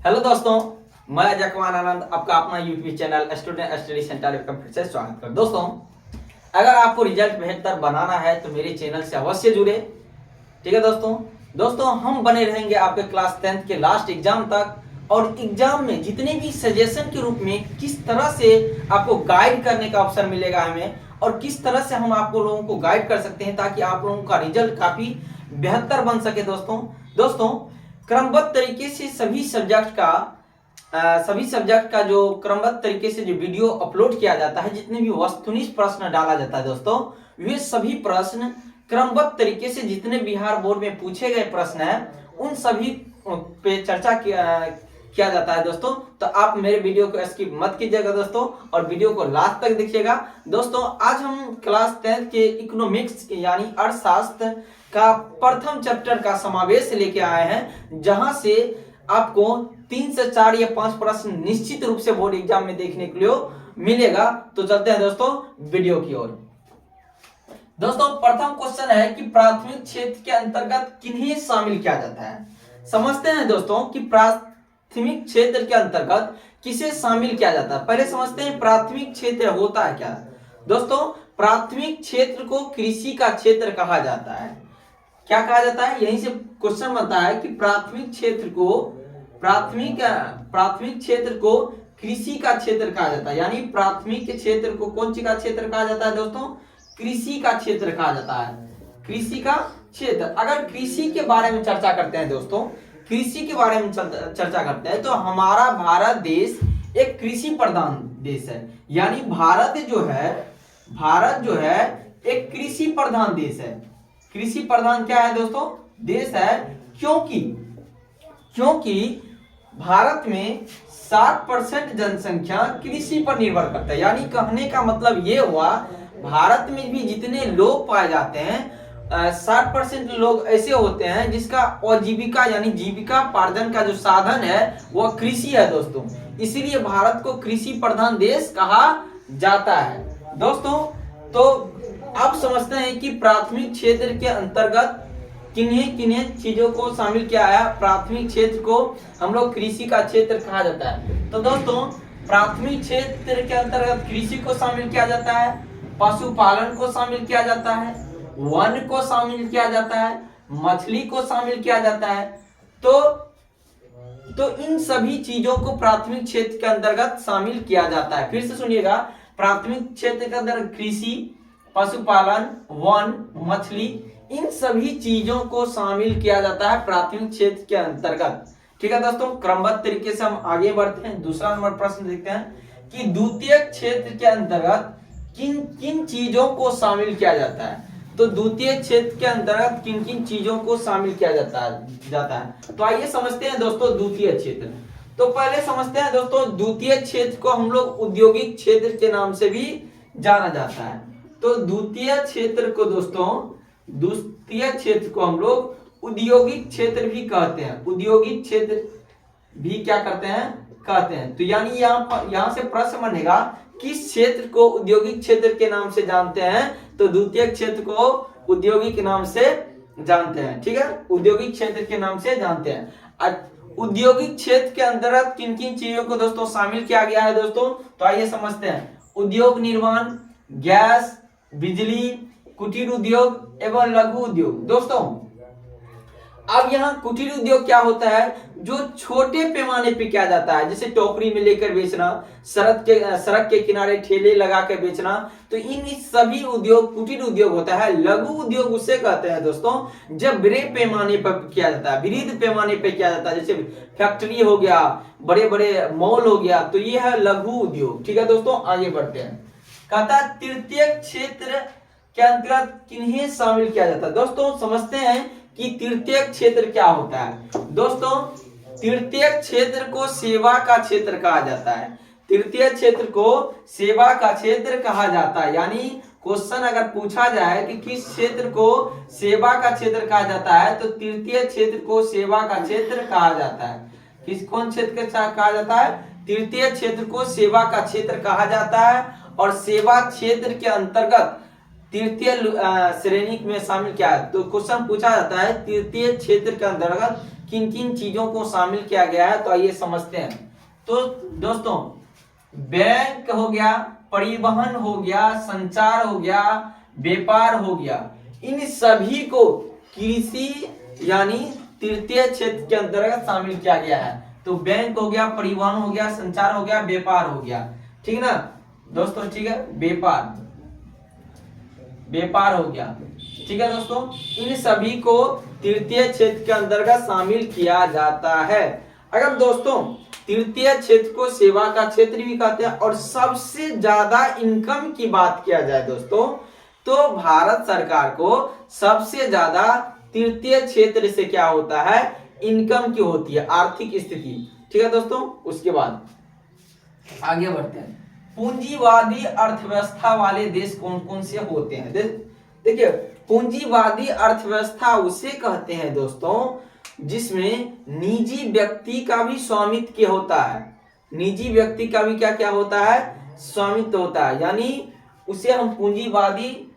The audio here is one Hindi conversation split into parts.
हेलो दोस्तों, मैं जकवान आनंद आपका अपना YouTube channel student study centre welcome फिर से स्वागत कर। दोस्तों, अगर आपको रिजल्ट बेहतर बनाना है तो मेरे चैनल से अवश्य जुड़े। ठीक है दोस्तों हम बने रहेंगे आपके क्लास 10th के लास्ट एग्जाम तक, और एग्जाम में जितने भी सजेशन के रूप में किस तरह से आपको गाइड करने का अवसर मिलेगा हमें, और किस तरह से हम आप लोगों को गाइड कर सकते हैं ताकि आप लोगों का रिजल्ट काफी बेहतर बन सके। दोस्तों क्रमबद्ध तरीके से सभी सब्जेक्ट का जो क्रमबद्ध तरीके से जो वीडियो अपलोड किया जाता है, जितने भी वस्तुनिष्ठ प्रश्न डाला जाता है दोस्तों, वे सभी प्रश्न क्रमबद्ध तरीके से जितने बिहार बोर्ड में पूछे गए प्रश्न हैं उन सभी पे चर्चा किया जाता है दोस्तों। तो आप मेरे वीडियो को स्किप मत कीजिएगा दोस्तों, और वीडियो को लास्ट तक देखिएगा। दोस्तों आज हम क्लास 10th के इकोनॉमिक्स यानी अर्थशास्त्र का प्रथम चैप्टर का समावेश लेके आए हैं, जहां से आपको 3 से 4 या 5 प्रश्न निश्चित रूप से बोर्ड एग्जाम में देखने के लिए मिलेगा। तो चलते हैं दोस्तों वीडियो की ओर। दोस्तों प्रथम क्वेश्चन है कि प्राथमिक क्षेत्र के अंतर्गत किन्हें शामिल किया जाता है। समझते हैं दोस्तों कि प्राथमिक क्षेत्र के अंतर्गत किसे शामिल किया जाता है। पहले समझते हैं प्राथमिक क्षेत्र होता है क्या। दोस्तों प्राथमिक क्षेत्र को कृषि का क्षेत्र कहा जाता है। क्या कहा जाता है, यहीं से क्वेश्चन बनता है कि प्राथमिक क्षेत्र को कृषि का क्षेत्र कहा जाता है। यानी प्राथमिक क्षेत्र को कौन सी का क्षेत्र कहा जाता है दोस्तों, कृषि का क्षेत्र कहा जाता है। कृषि का क्षेत्र। अगर कृषि के बारे में चर्चा करते हैं दोस्तों, कृषि के बारे में चर्चा करते हैं तो हमारा भारत देश एक कृषि प्रधान देश है। यानी भारत जो है एक कृषि प्रधान देश है। कृषि प्रधान क्या है दोस्तों, देश है, क्योंकि भारत में 60% जनसंख्या कृषि पर निर्भर करता है। यानी कहने का मतलब ये हुआ, भारत में भी जितने लोग पाए जाते हैं 60% लोग ऐसे होते हैं जिसका आजीविका यानी जीविका पार्जन का जो साधन है वह कृषि है दोस्तों। इसीलिए भारत को कृषि प्रधान देश कहा जाता है दोस्तों। तो अब समझते हैं कि प्राथमिक क्षेत्र के अंतर्गत किन्हीं चीजों को शामिल किया है। प्राथमिक क्षेत्र को हम लोग कृषि का क्षेत्र कहा जाता है। तो दोस्तों प्राथमिक क्षेत्र के अंतर्गत कृषि को शामिल किया जाता है, पशुपालन को शामिल किया जाता है, वन को शामिल किया जाता है, मछली को शामिल किया जाता है। तो इन सभी चीजों को प्राथमिक क्षेत्र के अंतर्गत शामिल किया जाता है। फिर से सुनिएगा, प्राथमिक क्षेत्र के अंदर कृषि, पशुपालन, वन, मछली, इन सभी चीजों को शामिल किया जाता है प्राथमिक क्षेत्र के अंतर्गत। ठीक है दोस्तों, क्रमबद्ध तरीके से हम आगे बढ़ते हैं। दूसरा नंबर प्रश्न देखते हैं कि द्वितीयक क्षेत्र के अंतर्गत किन किन चीजों को शामिल किया जाता है। तो द्वितीय क्षेत्र के अंतर्गत किन किन चीजों को शामिल किया जाता है। तो आइए समझते हैं दोस्तों द्वितीय क्षेत्र। तो पहले समझते हैं दोस्तों, द्वितीय क्षेत्र को हम लोग औद्योगिक क्षेत्र के नाम से भी जाना जाता है। तो द्वितीय क्षेत्र को हम लोग औद्योगिक क्षेत्र भी कहते हैं। औद्योगिक क्षेत्र भी क्या कहते हैं। तो यानी यहाँ से प्रश्न बनेगा, किस क्षेत्र को औद्योगिक क्षेत्र के नाम से जानते हैं। तो द्वितीय क्षेत्र को औद्योगिक नाम से जानते हैं। ठीक है, औद्योगिक क्षेत्र के नाम से जानते हैं। औद्योगिक क्षेत्र के अंतर्गत किन किन चीजों को दोस्तों शामिल किया गया है दोस्तों, तो आइए समझते हैं। उद्योग निर्माण, गैस, बिजली, कुटीर उद्योग एवं लघु उद्योग। दोस्तों अब यहाँ कुटीर उद्योग क्या होता है, जो छोटे पैमाने पे किया जाता है, जैसे टोकरी में लेकर बेचना, सड़क के किनारे ठेले लगा कर बेचना। तो इन सभी उद्योग कुटीर उद्योग होता है। लघु उद्योग उससे कहते हैं दोस्तों जब बृहद पैमाने पर किया जाता है, जैसे फैक्ट्री हो गया, बड़े बड़े मॉल हो गया, तो ये है लघु उद्योग। ठीक है दोस्तों, आगे बढ़ते हैं। कहता है तृतीय क्षेत्र के अंतर्गत किन्हें शामिल किया जाता है। दोस्तों समझते हैं कि तृतीय क्षेत्र क्या होता है। दोस्तों तृतीय क्षेत्र को सेवा का क्षेत्र कहा जाता है। तृतीय क्षेत्र को सेवा का क्षेत्र कहा जाता है। यानी क्वेश्चन अगर पूछा जाए कि किस क्षेत्र को सेवा का क्षेत्र कहा जाता है, तो तृतीय क्षेत्र को सेवा का क्षेत्र कहा जाता है। कौन क्षेत्र कहा जाता है, तृतीय क्षेत्र को सेवा का क्षेत्र कहा जाता है। और सेवा क्षेत्र के अंतर्गत तृतीय श्रेणी में शामिल क्या है। तो क्वेश्चन पूछा जाता है तृतीय क्षेत्र के अंतर्गत किन किन चीजों को शामिल किया गया है, तो आइए समझते हैं। तो दोस्तों, बैंक हो गया, परिवहन हो गया, संचार हो गया, व्यापार हो गया, इन सभी को कृषि यानी तृतीय क्षेत्र के अंतर्गत शामिल किया गया है। तो बैंक हो गया, परिवहन हो गया, संचार हो गया, व्यापार हो गया, ठीक ना दोस्तों, ठीक है, व्यापार हो गया, ठीक है दोस्तों, इन सभी को तृतीय क्षेत्र के अंतर्गत शामिल किया जाता है। अगर दोस्तों तृतीय क्षेत्र को सेवा का क्षेत्र भी कहते हैं, और सबसे ज्यादा इनकम की बात किया जाए दोस्तों, तो भारत सरकार को सबसे ज्यादा तृतीय क्षेत्र से क्या होता है, इनकम की होती है, आर्थिक स्थिति, ठीक है दोस्तों। उसके बाद आगे बढ़ते हैं, पूंजीवादी अर्थव्यवस्था वाले देश कौन कौन से होते हैं। देखिए, पूंजीवादी अर्थव्यवस्था उसे कहते हैं दोस्तों जिसमें निजी व्यक्ति का भी स्वामित्व क्या होता है, निजी व्यक्ति का भी क्या क्या होता है, स्वामित्व होता है, यानी उसे हम पूंजीवादी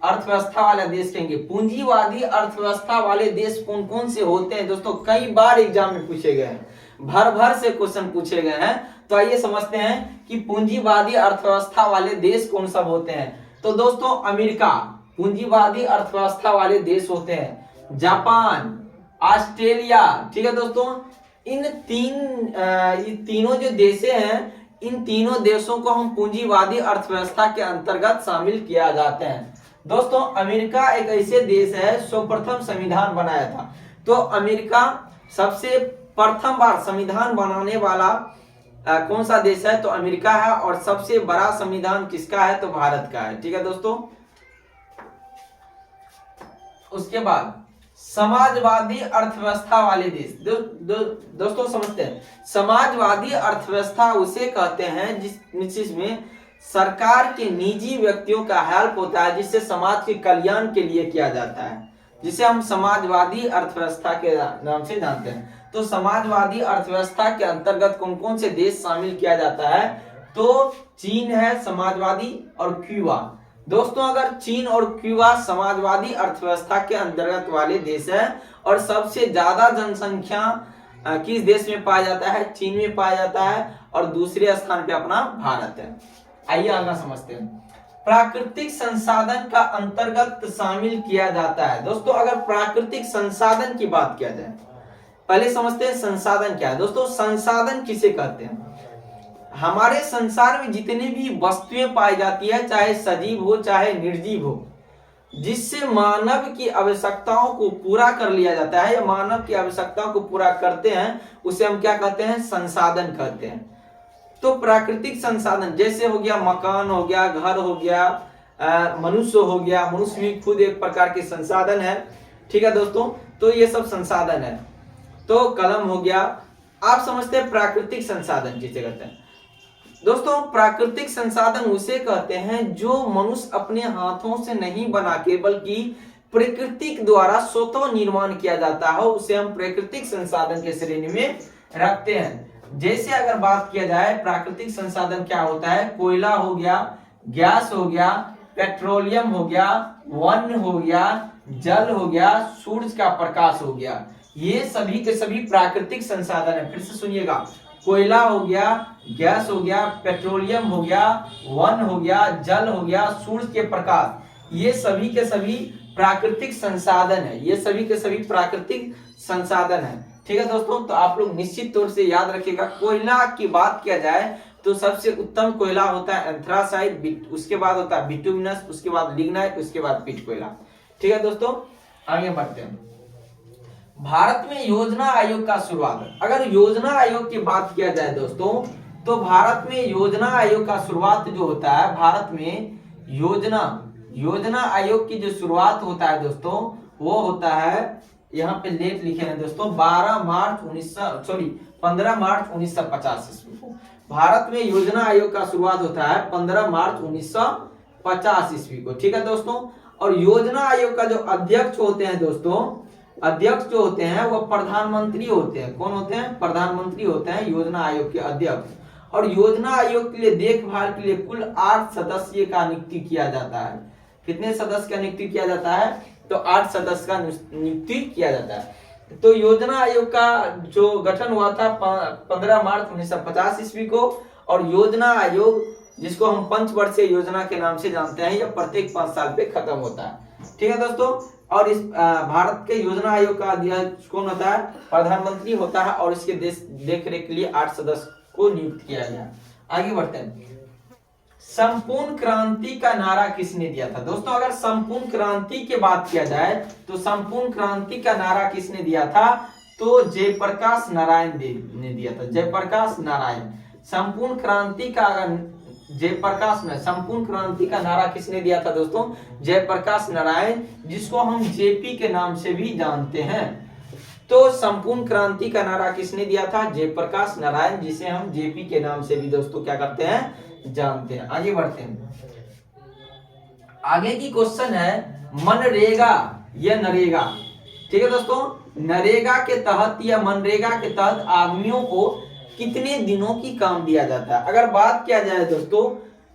अर्थव्यवस्था वाला देश कहेंगे। पूंजीवादी अर्थव्यवस्था वाले देश कौन कौन से होते हैं दोस्तों, कई बार एग्जाम में पूछे गए हैं, भर भर से क्वेश्चन पूछे गए हैं। तो आइए समझते हैं कि पूंजीवादी अर्थव्यवस्था वाले देश कौन सब होते हैं। तो दोस्तों, अमेरिका पूंजीवादी अर्थव्यवस्था वाले देश होते हैं, जापान, ऑस्ट्रेलिया, ठीक है दोस्तों, इन तीनों जो देश हैं, इन तीनों देशों को हम पूंजीवादी अर्थव्यवस्था के अंतर्गत शामिल किया जाते हैं। दोस्तों, अमेरिका एक ऐसे देश है सर्वप्रथम संविधान बनाया था। तो अमेरिका सबसे प्रथम बार संविधान बनाने वाला कौन सा देश है, तो अमेरिका है, और सबसे बड़ा संविधान किसका है, तो भारत का है, ठीक है दोस्तों। उसके बाद समाजवादी अर्थव्यवस्था वाले देश, दोस्तों समझते हैं, समाजवादी अर्थव्यवस्था उसे कहते हैं जिसमें सरकार के निजी व्यक्तियों का हेल्प होता है, जिससे समाज के कल्याण के लिए किया जाता है, जिसे हम समाजवादी अर्थव्यवस्था के नाम से जानते हैं। तो समाजवादी अर्थव्यवस्था के अंतर्गत कौन कौन से देश शामिल किया जाता है, तो चीन है समाजवादी, और क्यूबा। दोस्तों, अगर चीन और क्यूबा समाजवादी अर्थव्यवस्था के अंतर्गत वाले देश है, और सबसे ज्यादा जनसंख्या किस देश में पाया जाता है, चीन में पाया जाता है, और दूसरे स्थान पे अपना भारत है। आइए आगे समझते हैं, प्राकृतिक संसाधन का अंतर्गत शामिल किया जाता है। दोस्तों, अगर प्राकृतिक संसाधन की बात किया जाए, पहले समझते हैं संसाधन क्या है। दोस्तों, संसाधन किसे कहते हैं, हमारे संसार में जितनी भी वस्तुएं पाई जाती है, चाहे सजीव हो चाहे निर्जीव हो, जिससे मानव की आवश्यकताओं को पूरा कर लिया जाता है, या मानव की आवश्यकताओं को पूरा करते हैं, उसे हम क्या कहते हैं, संसाधन कहते हैं। तो प्राकृतिक संसाधन जैसे हो गया मकान हो गया, घर हो गया, मनुष्य हो गया, मनुष्य भी खुद एक प्रकार के संसाधन है, ठीक है दोस्तों। तो ये सब संसाधन है। तो कलम हो गया, आप समझते हैं प्राकृतिक संसाधन किसे कहते हैं। दोस्तों, प्राकृतिक संसाधन उसे कहते हैं जो मनुष्य अपने हाथों से नहीं बना के बल्कि प्रकृति द्वारा स्वतः निर्माण किया जाता है, उसे हम प्राकृतिक संसाधन के श्रेणी में रखते हैं। जैसे अगर बात किया जाए प्राकृतिक संसाधन क्या होता है, कोयला हो गया, गैस हो गया, पेट्रोलियम हो गया, वन हो गया, जल हो गया, सूरज का प्रकाश हो गया, ये सभी के सभी प्राकृतिक संसाधन है। फिर से सुनिएगा, कोयला हो गया, गैस हो गया, पेट्रोलियम हो गया, वन हो गया, जल हो गया, सूरज के प्रकाश, ये सभी के सभी प्राकृतिक संसाधन है, ये सभी के सभी प्राकृतिक संसाधन है, ठीक है दोस्तों। तो आप लोग निश्चित तौर से याद रखिएगा, कोयला की बात किया जाए तो सबसे उत्तम कोयला होता है एंथ्रासाइट, उसके बाद होता है बिटुमिनस, उसके बाद लिग्नाइट, उसके बाद पिट कोयला, ठीक है दोस्तों। आगे बढ़ते हैं, भारत में योजना आयोग का शुरुआत। अगर योजना आयोग की बात किया जाए दोस्तों, तो भारत में योजना आयोग का शुरुआत जो होता है, भारत में योजना आयोग की जो शुरुआत होता है दोस्तों, वो होता है, यहाँ पे डेट लिखे हैं दोस्तों, 15 मार्च 1950 ईस्वी को भारत में योजना आयोग का शुरुआत होता है 15 मार्च 1950 ईस्वी को, ठीक है दोस्तों। और योजना आयोग का जो अध्यक्ष होते हैं दोस्तों, अध्यक्ष जो होते हैं वो प्रधानमंत्री होते हैं। कौन होते हैं, प्रधानमंत्री होते हैं योजना आयोग के अध्यक्ष। और योजना आयोग के लिए देखभाल के लिए कुल 8 सदस्य का नियुक्ति किया जाता है। कितने सदस्य का नियुक्ति किया जाता है, तो 8 सदस्य का नियुक्ति किया जाता है। तो योजना आयोग का जो गठन हुआ था 15 मार्च 1950 ईस्वी को, और योजना आयोग जिसको हम पंचवर्षीय योजना के नाम से जानते हैं, यह प्रत्येक 5 साल पे खत्म होता है। ठीक है दोस्तों, और इस भारत के योजना आयोग का अध्यक्ष कौन होता है? प्रधानमंत्री होता है, और इसके देख रेख के लिए 8 सदस्य को नियुक्त किया गया। आगे बढ़ते हैं। संपूर्ण क्रांति का नारा किसने दिया था? दोस्तों अगर संपूर्ण क्रांति की बात किया जाए तो संपूर्ण क्रांति का नारा किसने दिया था? तो जयप्रकाश नारायण ने दिया था। जयप्रकाश नारायण। संपूर्ण क्रांति का संपूर्ण क्रांति का नारा किसने दिया था दोस्तों? जयप्रकाश नारायण, जिसको हम जेपी के नाम से भी जानते हैं। तो संपूर्ण क्रांति का नारा किसने दिया था? जयप्रकाश नारायण, जिसे हम जेपी के नाम से भी दोस्तों क्या करते हैं? जानते हैं। आगे बढ़ते हैं। आगे की क्वेश्चन है मनरेगा या नरेगा। ठीक है दोस्तों, नरेगा के तहत या मनरेगा के तहत आदमियों को कितने दिनों की काम दिया जाता है? अगर बात किया जाए दोस्तों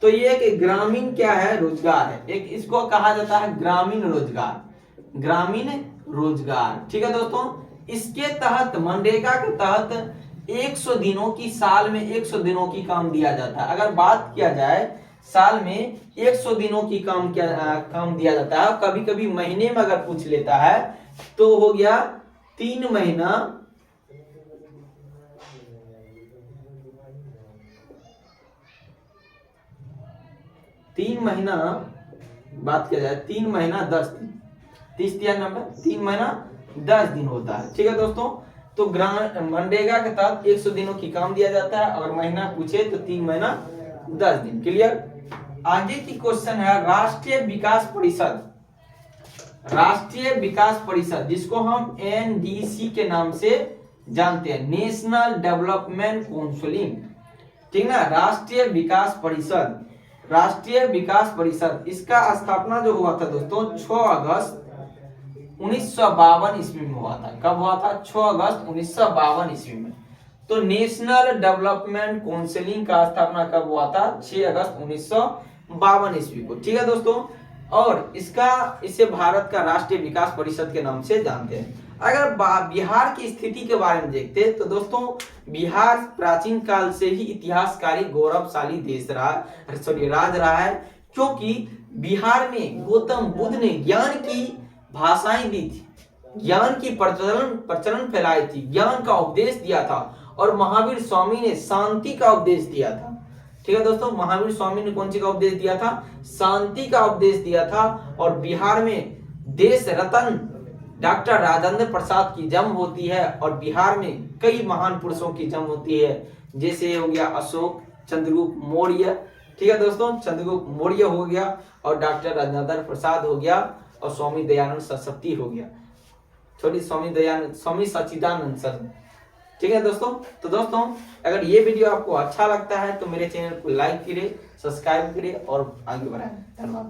तो ये एक ग्रामीण क्या है? रोजगार है। एक इसको कहा जाता है ग्रामीण रोजगार। ग्रामीण रोजगार। ठीक है दोस्तों, इसके तहत मनरेगा के तहत 100 दिनों की, साल में 100 दिनों की काम दिया जाता है। अगर बात किया जाए साल में 100 दिनों की काम दिया जाता है। कभी कभी महीने में अगर पूछ लेता है तो हो गया 3 महीना, बात किया जाए 3 महीना 10 दिन, 30 या 90, 3 महीना 10 दिन होता है। ठीक है दोस्तों, तो मनरेगा के तहत 100 दिनों की काम दिया जाता है। अगर महीना पूछे तो 3 महीना 10 दिन। क्लियर। आगे की क्वेश्चन है राष्ट्रीय विकास परिषद। राष्ट्रीय विकास परिषद, जिसको हम एनडीसी के नाम से जानते हैं, नेशनल डेवलपमेंट काउंसिलिंग। ठीक ना, राष्ट्रीय विकास परिषद। राष्ट्रीय विकास परिषद, इसका स्थापना जो हुआ था दोस्तों 6 अगस्त 1952 ईस्वी में हुआ था। कब हुआ था? 6 अगस्त 1952 ईस्वी में। तो नेशनल डेवलपमेंट काउंसिलिंग का स्थापना कब हुआ था? 6 अगस्त 1952 ईस्वी को। ठीक है दोस्तों, और इसे भारत का राष्ट्रीय विकास परिषद के नाम से जानते हैं। अगर बिहार की स्थिति के बारे में देखते हैं तो दोस्तों बिहार प्राचीन काल से ही इतिहासकारी गौरवशाली राज रहा है, क्योंकि बिहार में गौतम बुद्ध ने ज्ञान की भाषाएं दी थी, ज्ञान की प्रचलन फैलाई थी, ज्ञान का उपदेश दिया था, और महावीर स्वामी ने शांति का उपदेश दिया था। ठीक है दोस्तों, महावीर स्वामी ने कौन सी का उपदेश दिया था? शांति का उपदेश दिया था। और बिहार में देश रत्न डॉक्टर राजेंद्र प्रसाद की जन्म होती है, और बिहार में कई महान पुरुषों की जन्म होती है, जैसे हो गया अशोक, चंद्रगुप्त मौर्य। ठीक है दोस्तों, चंद्रगुप्त मौर्य हो गया, और डॉक्टर राजेंद्र प्रसाद हो गया, और स्वामी दयानंद सरस्वती हो गया, स्वामी सच्चिदानंद सर। ठीक है दोस्तों, तो दोस्तों अगर ये वीडियो आपको अच्छा लगता है तो मेरे चैनल को लाइक करिए, सब्सक्राइब करिए और आगे बढ़ाएं। धन्यवाद।